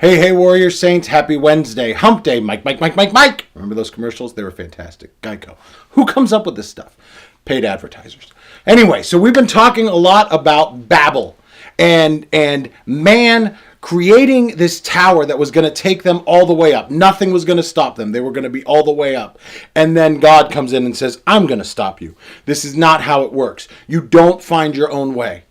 Hey, hey, Warrior Saints, happy Wednesday. Hump Day, Mike. Remember those commercials? They were fantastic. Geico. Who comes up with this stuff? Paid advertisers. Anyway, so we've been talking a lot about Babel and man creating this tower that was going to take them all the way up. Nothing was going to stop them. They were going to be all the way up. And then God comes in and says, I'm going to stop you. This is not how it works. You don't find your own way.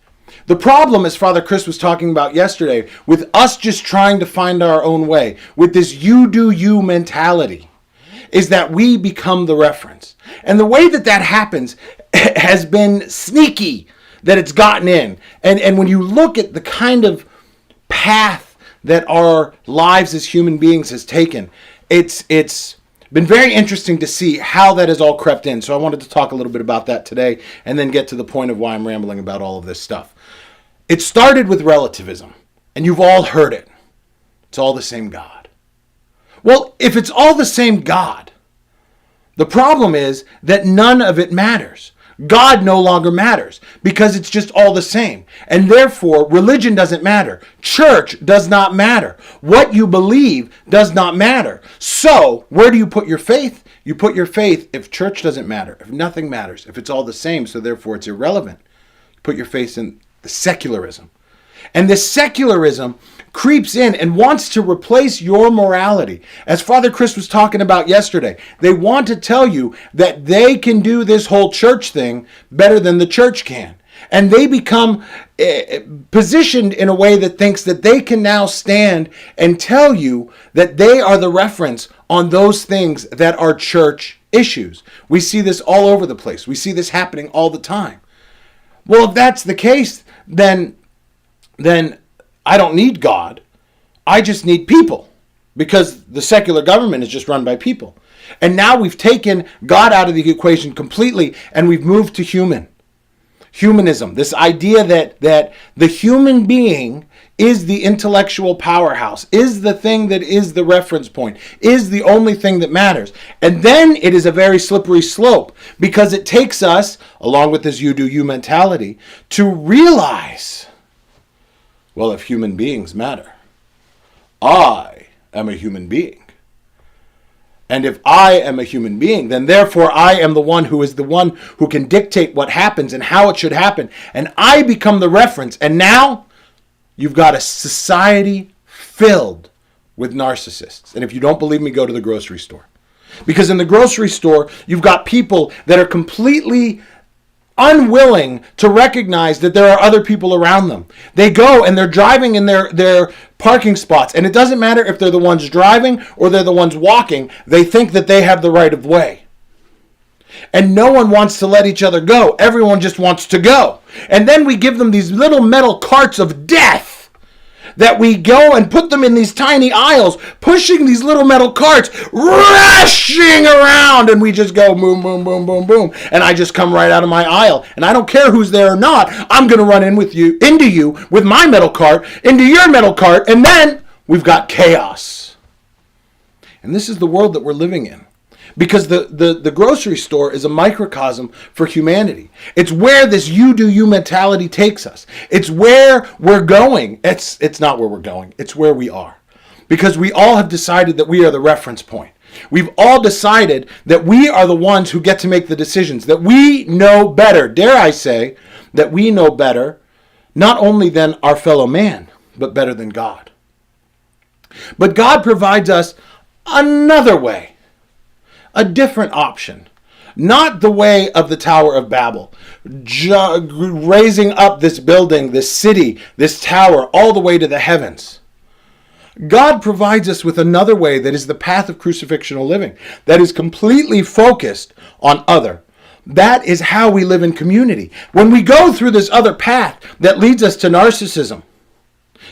The problem, as Father Chris was talking about yesterday, with us just trying to find our own way, with this you do you mentality, is that we become the reference. And the way that that happens has been sneaky, that it's gotten in. And when you look at the kind of path that our lives as human beings has taken, it's been very interesting to see how that has all crept in. So I wanted to talk a little bit about that today and then get to the point of why I'm rambling about all of this stuff. It started with relativism, and you've all heard it. It's all the same God. Well, if it's all the same God, the problem is that none of it matters. God no longer matters because it's just all the same. And therefore, religion doesn't matter. Church does not matter. What you believe does not matter. So, where do you put your faith? You put your faith if church doesn't matter, if nothing matters, if it's all the same, so therefore it's irrelevant. You put your faith in the secularism. And this secularism creeps in and wants to replace your morality. As Father Chris was talking about yesterday, they want to tell you that they can do this whole church thing better than the church can. And they become positioned in a way that thinks that they can now stand and tell you that they are the reference on those things that are church issues. We see this all over the place. We see this happening all the time. Well, if that's the case, then I don't need God. I just need people, because the secular government is just run by people. And now we've taken God out of the equation completely, and we've moved to humanism. This idea that the human being is the intellectual powerhouse, is the thing that is the reference point, is the only thing that matters. And then it is a very slippery slope, because it takes us, along with this you do you mentality, to realize, well, if human beings matter, I am a human being. And if I am a human being, then therefore I am the one who can dictate what happens and how it should happen. And I become the reference. And now you've got a society filled with narcissists. And if you don't believe me, go to the grocery store. Because in the grocery store, you've got people that are completely unwilling to recognize that there are other people around them. They go and they're driving in their parking spots. And it doesn't matter if they're the ones driving or they're the ones walking. They think that they have the right of way. And no one wants to let each other go. Everyone just wants to go. And then we give them these little metal carts of death that we go and put them in these tiny aisles, pushing these little metal carts, rushing around, and we just go boom, boom, boom, boom, boom. And I just come right out of my aisle. And I don't care who's there or not. I'm going to run into you with my metal cart, into your metal cart, and then we've got chaos. And this is the world that we're living in. Because the grocery store is a microcosm for humanity. It's where this you do you mentality takes us. It's where we're going. It's not where we're going. It's where we are. Because we all have decided that we are the reference point. We've all decided that we are the ones who get to make the decisions. That we know better. Dare I say that we know better not only than our fellow man, but better than God. But God provides us another way. A different option. Not the way of the Tower of Babel. Raising up this building, this city, this tower, all the way to the heavens. God provides us with another way that is the path of crucifixional living. That is completely focused on other. That is how we live in community. When we go through this other path that leads us to narcissism,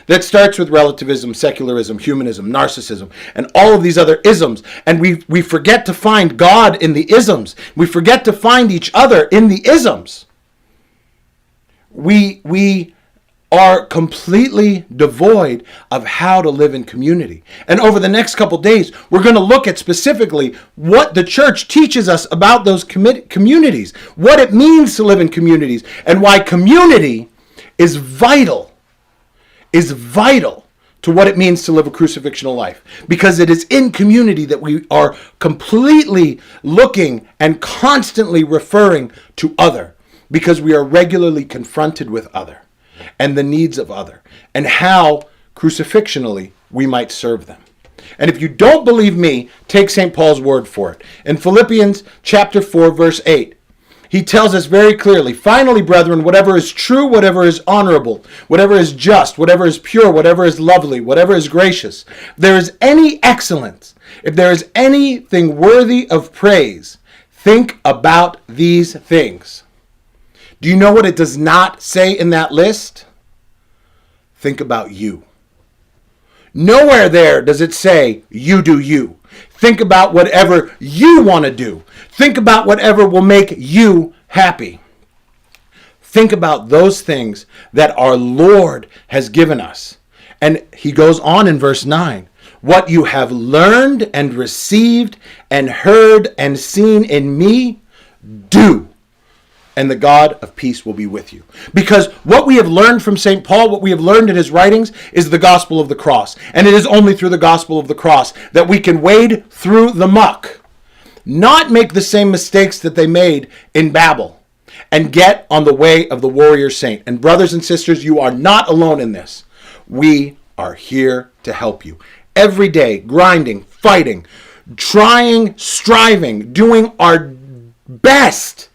that starts with relativism, secularism, humanism, narcissism, and all of these other isms. And we forget to find God in the isms. We forget to find each other in the isms. We are completely devoid of how to live in community. And over the next couple days, we're going to look at specifically what the church teaches us about those communities, what it means to live in communities, and why community is vital to what it means to live a crucifixional life. Because it is in community that we are completely looking and constantly referring to other. Because we are regularly confronted with other and the needs of other and how crucifixionally we might serve them. And if you don't believe me, take St. Paul's word for it. In Philippians chapter 4, verse 8, he tells us very clearly, finally, brethren, whatever is true, whatever is honorable, whatever is just, whatever is pure, whatever is lovely, whatever is gracious, if there is any excellence, if there is anything worthy of praise, think about these things. Do you know what it does not say in that list? Think about you. Nowhere there does it say, you do you. Think about whatever you want to do. Think about whatever will make you happy. Think about those things that our Lord has given us. And he goes on in verse 9. What you have learned and received and heard and seen in me, do. And the God of peace will be with you. Because what we have learned from St. Paul, what we have learned in his writings, is the gospel of the cross. And it is only through the gospel of the cross that we can wade through the muck, not make the same mistakes that they made in Babel, and get on the way of the warrior saint. And brothers and sisters, you are not alone in this. We are here to help you. Every day, grinding, fighting, trying, striving, doing our best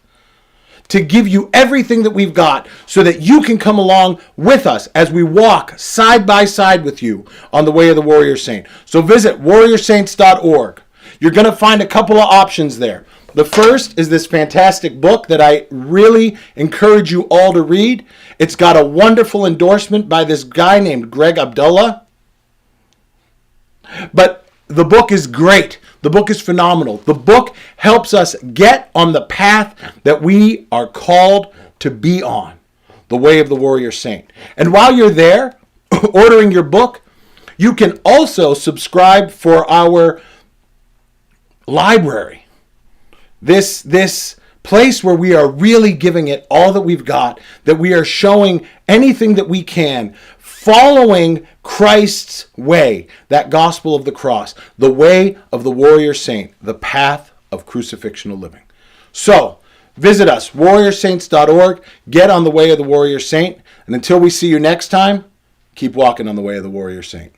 to give you everything that we've got so that you can come along with us as we walk side by side with you on the way of the warrior saint. So visit warriorsaints.org. You're going to find a couple of options there. The first is this fantastic book that I really encourage you all to read. It's got a wonderful endorsement by this guy named Greg Abdullah. But the book is great. The book is phenomenal. The book helps us get on the path that we are called to be on, the way of the warrior saint. And while you're there, ordering your book, you can also subscribe for our library. This place where we are really giving it all that we've got, that we are showing anything that we can, following Christ's way, that gospel of the cross, the way of the warrior saint, the path of crucifixional living. So, visit us, warriorsaints.org, get on the way of the warrior saint, and until we see you next time, keep walking on the way of the warrior saint.